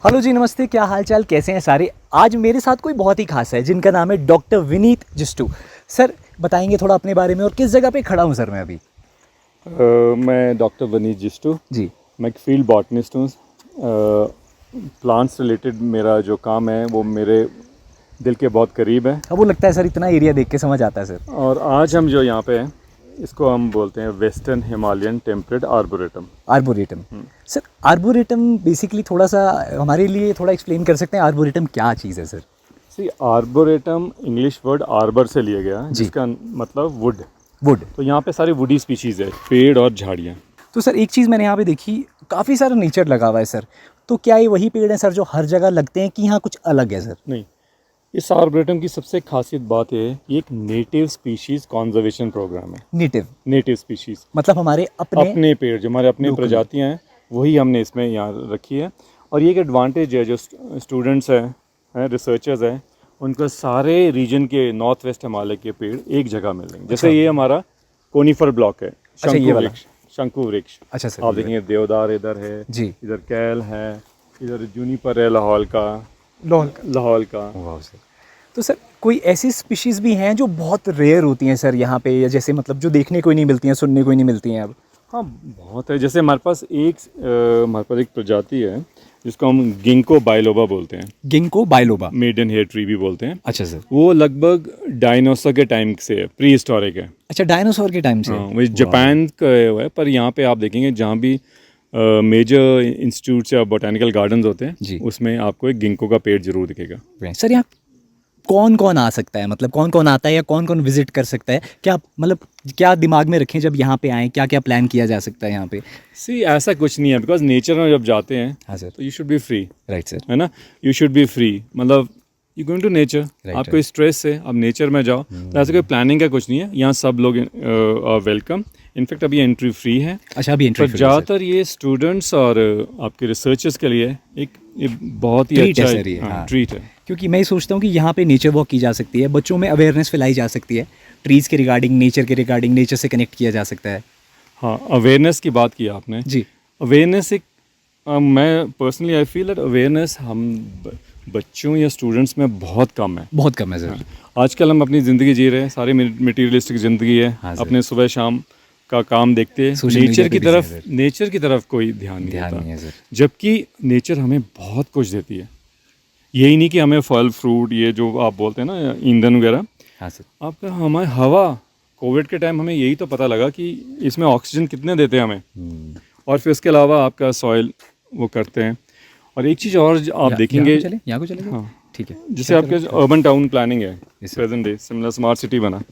Hello जी, नमस्ते। क्या हाल चाल, कैसे हैं सारे। आज मेरे साथ कोई बहुत ही खास है जिनका नाम है डॉक्टर विनीत जिस्टू। सर बताएंगे थोड़ा अपने बारे में और किस जगह पे खड़ा हूँ सर मैं अभी। मैं डॉक्टर वनीत जिस्टू। जी। मैं एक फील्ड बॉटनिस्ट हूँ। प्लांट्स रिलेटेड मेरा जो काम है वो मेरे दिल के बहुत करीब है। अब वो लगता है सर, इतना एरिया देख के समझ आता है सर। और आज हम जो यहाँ पे हैं इसको हम बोलते हैं western Himalayan temperate arboretum. Arboretum. Sir arboretum basically थोड़ा सा हमारे लिए थोड़ा एक्सप्लेन कर सकते हैं, आर्बोरेटम क्या चीज़ है सर। सी आर्बोरेटम इंग्लिश वर्ड आर्बर से लिया गया जी। जिसका मतलब वुड। वुड। तो यहाँ पे सारी वुडी स्पीशीज़ है, पेड़ और झाड़ियाँ। तो सर एक चीज़ मैंने यहाँ पे देखी, काफ़ी सारा नेचर लगा हुआ है सर। तो क्या ये वही पेड़ हैं सर जो हर जगह लगते हैं कि यहाँ कुछ अलग है सर। नहीं, इस आर्बोरेटम की सबसे खासियत बात है ये एक नेटिव स्पीशीज़ कॉन्जर्वेशन प्रोग्राम है। नेटिव नेटिव स्पीशीज़ मतलब हमारे अपने पेड़ जो हमारे अपने Local। प्रजातियां हैं वही हमने इसमें यहाँ रखी है। और ये एक एडवांटेज है जो स्टूडेंट्स हैं रिसर्चर्स हैं उनको सारे रीजन के नॉर्थ वेस्ट हिमालय के पेड़ एक जगह मिल रहे हैं। जैसे ये हमारा कोनिफर ब्लॉक है, अच्छा, ये वाला। शंकु वृक्ष। अच्छा सर। आप देखेंगे देवदार इधर है जी। इधर कैल है, इधर जूनिपर है लाहौल का। वाह सर। तो सर कोई ऐसी स्पीशीज़ भी हैं जो बहुत रेयर होती हैं सर यहाँ पे, या जैसे मतलब जो देखने को ही नहीं मिलती हैं, सुनने को ही नहीं मिलती हैं अब। हाँ बहुत है। जैसे हमारे पास एक प्रजाति है जिसको हम गिंको बाइलोबा बोलते हैं। Ginkgo biloba. Maiden hair tree भी बोलते हैं। अच्छा सर। वो लगभग डायनासोर के टाइम से है, प्री हिस्टोरिक है। अच्छा, डायनासोर के टाइम से। हाँ, वो जापान का हुआ है। पर यहाँ पे आप देखेंगे जहाँ भी मेजर इंस्टीट्यूट्स या बोटेनिकल गार्डन्स होते जी। हैं उसमें आपको एक गिंको का पेड़ जरूर दिखेगा। सर यहाँ कौन कौन आ सकता है, मतलब कौन कौन आता है या कौन कौन विजिट कर सकता है, क्या मतलब क्या दिमाग में रखें जब यहाँ पे आएँ, क्या क्या प्लान किया जा सकता है यहाँ पे। सी ऐसा कुछ नहीं है, बिकॉज नेचर में जब जाते हैं हाँ सर। तो you should be free. Right sir. है ना, यू शुड बी फ्री। मतलब यू गोइंग टू नेचर, आपको स्ट्रेस है, आप नेचर में जाओ। तो ऐसे कोई प्लानिंग का कुछ नहीं है, यहाँ सब लोग वेलकम। इनफैक्ट अभी एंट्री फ्री है। अच्छा, अभी एंट्री पर ज़्यादातर ये स्टूडेंट्स और आपके रिसर्चर्स के लिए एक बहुत ही ट्रीट अच्छा है सर ये। हाँ। ट्रीट है। क्योंकि मैं ये सोचता हूँ कि यहाँ पे नेचर वॉक की जा सकती है, बच्चों में अवेयरनेस फैलाई जा सकती है, ट्रीज़ के रिगार्डिंग, नेचर के रिगार्डिंग, नेचर से कनेक्ट किया जा सकता है। हाँ, अवेयरनेस की बात की आपने। जी। अवेयरनेस एक मैं personally I feel that awareness हम बच्चों या स्टूडेंट्स में बहुत कम है। बहुत कम है सर। आजकल हम अपनी ज़िंदगी जी रहे हैं, सारी मटीरियलिस्टिक ज़िंदगी है। हाँ सर। अपने सुबह शाम का काम देखते हैं, Social media नेचर पे की busy तरफ हैं सर। नेचर की तरफ कोई ध्यान नहीं ध्यान देता। नहीं है सर। जबकि नेचर हमें बहुत कुछ देती है। यही नहीं कि हमें फल फ्रूट ये जो आप बोलते हैं ना ईंधन वगैरह, हाँ सर। आपका हमारी हवा, कोविड के टाइम हमें यही तो पता लगा कि इसमें ऑक्सीजन कितने देते हैं हमें। और फिर उसके अलावा आपका सॉइल वो करते हैं। और एक चीज़ और आप देखेंगे, यहाँ को चले। हाँ ठीक है। जैसे आपके अर्बन टाउन प्लानिंग है present day, similar smart city बना,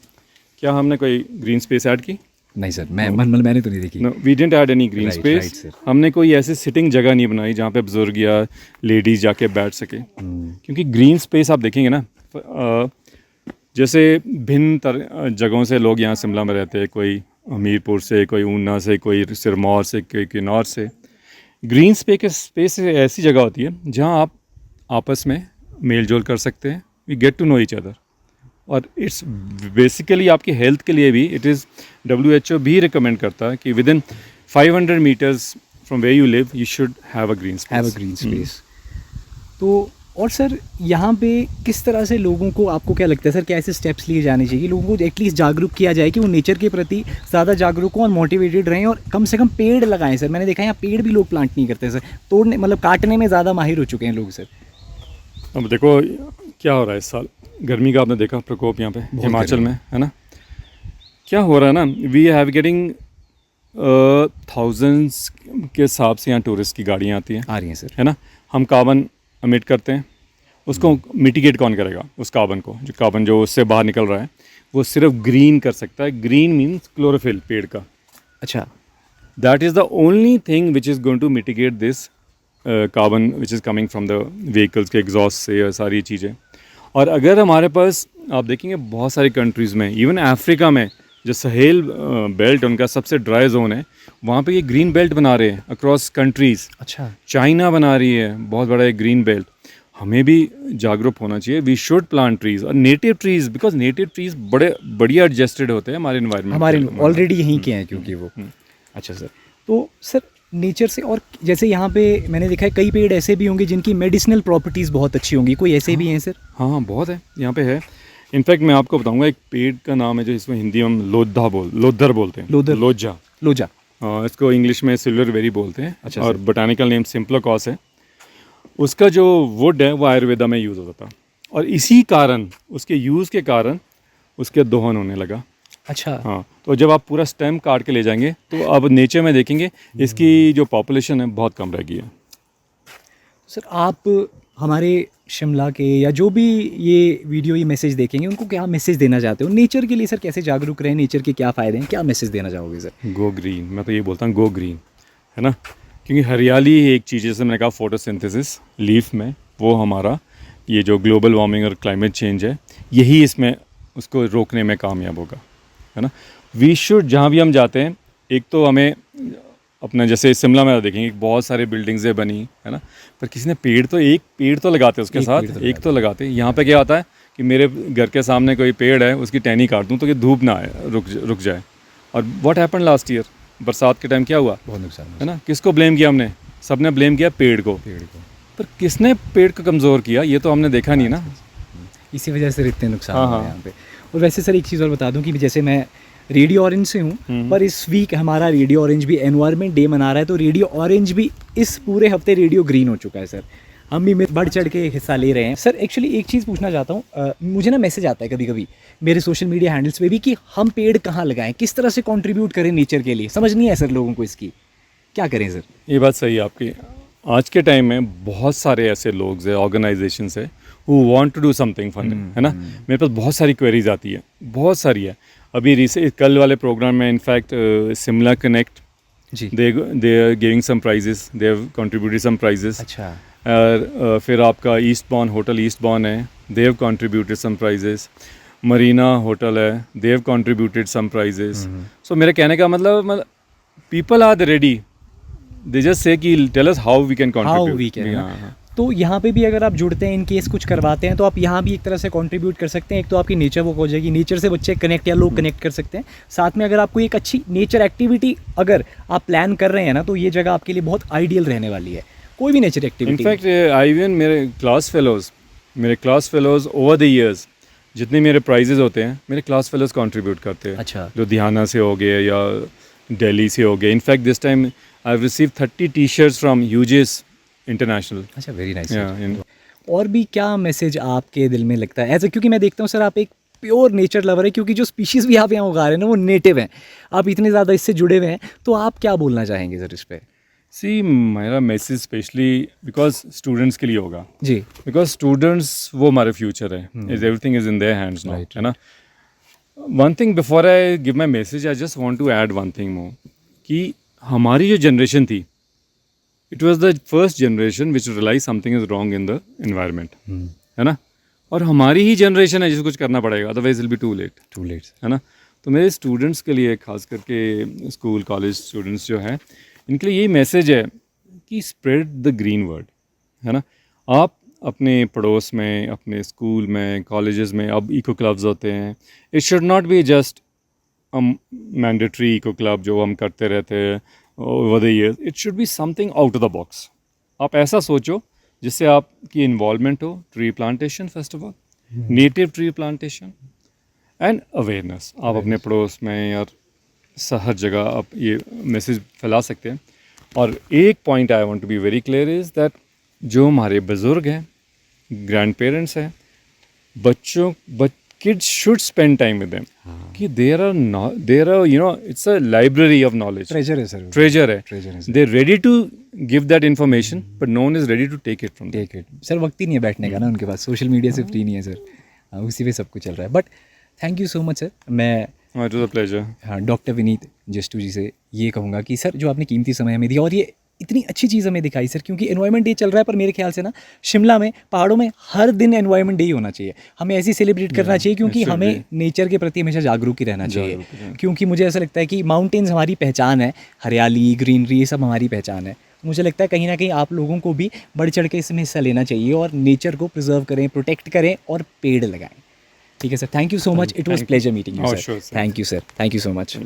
क्या हमने कोई ग्रीन स्पेस ऐड की? नहीं सर, मैंने तो नहीं देखी। No, we didn't add any green Right, space. right, sir. हमने कोई ऐसी सिटिंग जगह नहीं बनाई जहाँ पे बुजुर्ग या लेडीज जाके बैठ सके। क्योंकि ग्रीन स्पेस आप देखेंगे ना, जैसे भिन्न जगहों से लोग यहाँ शिमला में रहते हैं, कोई हमीरपुर से, कोई ऊना से, कोई सिरमौर से, कोई किन्नौर से। ग्रीन स्पेस ऐसी जगह होती है जहाँ आप आपस में मेल जोल कर सकते हैं, we get to know each other. और इट्स बेसिकली आपकी हेल्थ के लिए भी इट इज़, WHO भी रिकमेंड करता है कि within 500 metres from where you live you should have a green space. तो और सर यहाँ पे किस तरह से लोगों को, आपको क्या लगता है सर, क्या ऐसे स्टेप्स लिए जाने चाहिए लोगों को एटलीस्ट जागरूक किया जाए कि वो नेचर के प्रति ज़्यादा जागरूक हों और मोटिवेटेड रहें और कम से कम पेड़ लगाएं सर। मैंने देखा है यहाँ पेड़ भी लोग प्लांट नहीं करते सर, तोड़ने मतलब काटने में ज़्यादा माहिर हो चुके हैं लोग सर। अब देखो क्या हो रहा है इस साल, गर्मी का आपने देखा प्रकोप यहाँ पे हिमाचल में, है ना। क्या हो रहा है ना, वी हैव गेटिंग थाउजेंड्स के हिसाब से यहाँ टूरिस्ट की गाड़ियाँ आती हैं, आ रही हैं सर, है ना। हम कार्बन एमिट करते हैं, उसको मिटिगेट कौन करेगा? उस कार्बन को, जो कार्बन जो उससे बाहर निकल रहा है वो सिर्फ ग्रीन कर सकता है। ग्रीन मीन्स क्लोरोफिल, पेड़ का। अच्छा, that is the only thing which is going to mitigate this carbon which is coming from the vehicles के एग्जॉस्ट से, सारी चीज़ें। और अगर हमारे पास आप देखेंगे बहुत सारी कंट्रीज़ में, इवन अफ्रीका में जो सहेल बेल्ट उनका सबसे ड्राई जोन है, वहाँ पे ये ग्रीन बेल्ट बना रहे हैं अक्रॉस कंट्रीज़। अच्छा, चाइना बना रही है बहुत बड़ा एक ग्रीन बेल्ट। हमें भी जागरूक होना चाहिए, वी शुड प्लांट ट्रीज़ और native trees, because native trees बड़े बढ़िया एडजस्टेड होते हैं हमारे इन्वायरमेंट, हमारे ऑलरेडी यहीं के हैं क्योंकि वो। अच्छा सर, तो सर नेचर से, और जैसे यहाँ पे मैंने देखा है कई पेड़ ऐसे भी होंगे जिनकी मेडिसिनल प्रॉपर्टीज़ बहुत अच्छी होंगी, कोई ऐसे भी हैं सर? हाँ हाँ, बहुत है यहाँ पे है। इनफैक्ट मैं आपको बताऊंगा, एक पेड़ का नाम है जो इसमें हिंदी में हम लोधर बोलते हैं, लोधर। लोजा। लोजा। इसको इंग्लिश में सिल्वर वेरी बोलते हैं। अच्छा और सर। बोटानिकल नेम सिम्प्लोकॉस है। उसका जो वुड है वो आयुर्वेदा में यूज़ होता था, और इसी कारण, उसके यूज़ के कारण उसके दोहन होने लगा। अच्छा। हाँ, तो जब आप पूरा स्टेम काट के ले जाएंगे तो अब नेचर में देखेंगे इसकी जो पॉपुलेशन है बहुत कम रह गई है। सर आप हमारे शिमला के या जो भी ये वीडियो ये मैसेज देखेंगे उनको क्या मैसेज देना चाहते हो नेचर के लिए सर? कैसे जागरूक रहें, नेचर के क्या फ़ायदे हैं, क्या मैसेज देना चाहोगे सर? गो ग्रीन, मैं तो ये बोलता हूँ गो ग्रीन, है ना। क्योंकि हरियाली एक चीज़, जैसे मैंने कहा फोटोसिंथेसिस लीफ में, वो हमारा ये जो ग्लोबल वार्मिंग और क्लाइमेट चेंज है यही इसमें उसको रोकने में कामयाब होगा, है ना। वी शुड, जहाँ भी हम जाते हैं, एक तो हमें अपना, जैसे शिमला में देखेंगे बहुत सारे बिल्डिंग्सें बनी, है ना, पर किसी ने एक पेड़ तो लगाते हैं उसके साथ, एक तो लगाते हैं। यहाँ पे क्या आता है कि मेरे घर के सामने कोई पेड़ है, उसकी टहनी काट दूँ तो कि धूप ना आए, रुक जाए। और व्हाट हैपन लास्ट ईयर, बरसात के टाइम क्या हुआ? बहुत नुकसान है ना। किसको ब्लेम किया हमने? सबने ब्लेम किया पेड़ को। पर किसने पेड़ को कमज़ोर किया, ये तो हमने देखा नहीं ना। इसी वजह से इतने नुकसान हाँ, हुए हाँ। यहाँ पे। और वैसे सर एक चीज़ और बता दूं कि जैसे मैं रेडियो ऑरेंज से हूँ, पर इस वीक हमारा रेडियो ऑरेंज भी एनवायरनमेंट डे मना रहा है, तो रेडियो ऑरेंज भी इस पूरे हफ्ते रेडियो ग्रीन हो चुका है सर। हम भी बढ़ चढ़ के हिस्सा ले रहे हैं सर। एक्चुअली एक चीज़ पूछना चाहता हूँ, मुझे ना मैसेज आता है कभी कभी मेरे सोशल मीडिया हैंडल्स पे भी कि हम पेड़ कहाँ लगाएं, किस तरह से कंट्रीब्यूट करें नेचर के लिए, समझ नहीं है सर लोगों को इसकी, क्या करें सर? ये बात सही है आपकी। आज के टाइम में बहुत सारे ऐसे लोग हैं, ऑर्गेनाइजेशंस है, who want to do something fun, है ना। मेरे पास बहुत सारी क्वेरीज आती है, बहुत सारी है। अभी कल वाले प्रोग्राम में in fact Shimla connect ji. They are giving some prizes, they have contributed some prizes. अच्छा। और फिर आपका ईस्टबॉर्न होटल ईस्टबॉर्न है, they have contributed some prizes. Marina hotel है, they have contributed some prizes. So मेरे कहने का मतलब people are ready, they just say कि tell us how we can contribute. तो यहाँ पे भी अगर आप जुड़ते हैं, इन केस कुछ करवाते हैं, तो आप यहाँ भी एक तरह से कंट्रीब्यूट कर सकते हैं। एक तो आपकी नेचर वॉक हो जाएगी, नेचर से बच्चे कनेक्ट या लोग कनेक्ट कर सकते हैं। साथ में अगर आपको एक अच्छी नेचर एक्टिविटी अगर आप प्लान कर रहे हैं ना, तो ये जगह आपके लिए बहुत आइडियल रहने वाली है, कोई भी नेचर एक्टिविटी। इनफैक्ट इवन मेरे class fellows over the years, जितने मेरे प्राइजेज होते हैं मेरे क्लास फेलोज कंट्रीब्यूट करते हैं। अच्छा। लुधियाना से हो गए या दिल्ली से हो गए। In fact this time I have received 30 t shirts from यूजेस इंटरनेशनल। अच्छा, वेरी नाइस। और भी क्या मैसेज आपके दिल में लगता है ऐसा, क्योंकि मैं देखता हूँ सर आप एक प्योर नेचर लवर है, क्योंकि जो स्पीशीज़ भी आप यहाँ उगा रहे हैं ना वो नेटिव हैं, आप इतने ज़्यादा इससे जुड़े हुए हैं, तो आप क्या बोलना चाहेंगे सर इस पर? सी, मेरा मैसेज स्पेशली बिकॉज स्टूडेंट्स के लिए होगा जी। बिकॉज स्टूडेंट्स वो हमारे फ्यूचर है, everything is in their hands now, है ना। One thing before I give my message, I just want to add one thing more, कि हमारी जो जनरेशन थी, it was the first generation which realise something is wrong in the environment, है ना। और हमारी ही जनरेशन है जिसको कुछ करना पड़ेगा, otherwise will be too late, है ना। तो मेरे स्टूडेंट्स के लिए, खास करके स्कूल कॉलेज स्टूडेंट्स जो हैं, इनके लिए यही मैसेज है कि स्प्रेड द ग्रीन वर्ड, है ना। आप अपने पड़ोस में, अपने स्कूल में, कॉलेजेस में अब इको क्लब्स होते हैं। It should not be just mandatory eco club जो हम करते रहते हैं over the years, it should be something out of the box. आप ऐसा सोचो जिससे आपकी इन्वॉल्वमेंट हो, tree plantation first of all, native tree plantation and awareness. आप अपने पड़ोस में और हर जगह आप ये मैसेज फैला सकते हैं। और एक point I want to be very clear is that जो हमारे बुज़ुर्ग हैं, ग्रैंड पेरेंट्स हैं, kids should spend time with them, कि there are you know, it's a library of knowledge, treasure है सर, treasure है, they're ready to give that information but no one is ready to take it from them. Sir वक्त ही नहीं है बैठने का ना उनके पास, सोशल मीडिया से फ्री नहीं है सर, उसी पे सब कुछ चल रहा है। But thank you so much sir. मैं इट वाज अ प्लेजर। हाँ, डॉक्टर विनीत जस्टू जी से ये कहूँगा कि सर जो आपने कीमती समय हमें दिया और ये इतनी अच्छी चीज़ हमें दिखाई सर, क्योंकि एनवायरनमेंट डे चल रहा है, पर मेरे ख्याल से ना शिमला में, पहाड़ों में हर दिन एनवायरनमेंट डे ही होना चाहिए, हमें ऐसे सेलिब्रेट करना चाहिए, क्योंकि हमें नेचर के प्रति हमेशा जागरूक ही रहना चाहिए। क्योंकि मुझे ऐसा लगता है कि माउंटेन्स हमारी पहचान है, हरियाली, ग्रीनरी, ये सब हमारी पहचान है। मुझे लगता है कहीं ना कहीं आप लोगों को भी बढ़ चढ़ के इसमें हिस्सा लेना चाहिए और नेचर को प्रिजर्व करें, प्रोटेक्ट करें और पेड़ लगाएं। ठीक है sir, thank you so much, it was pleasure meeting you sir. Thank you sir, thank you so much.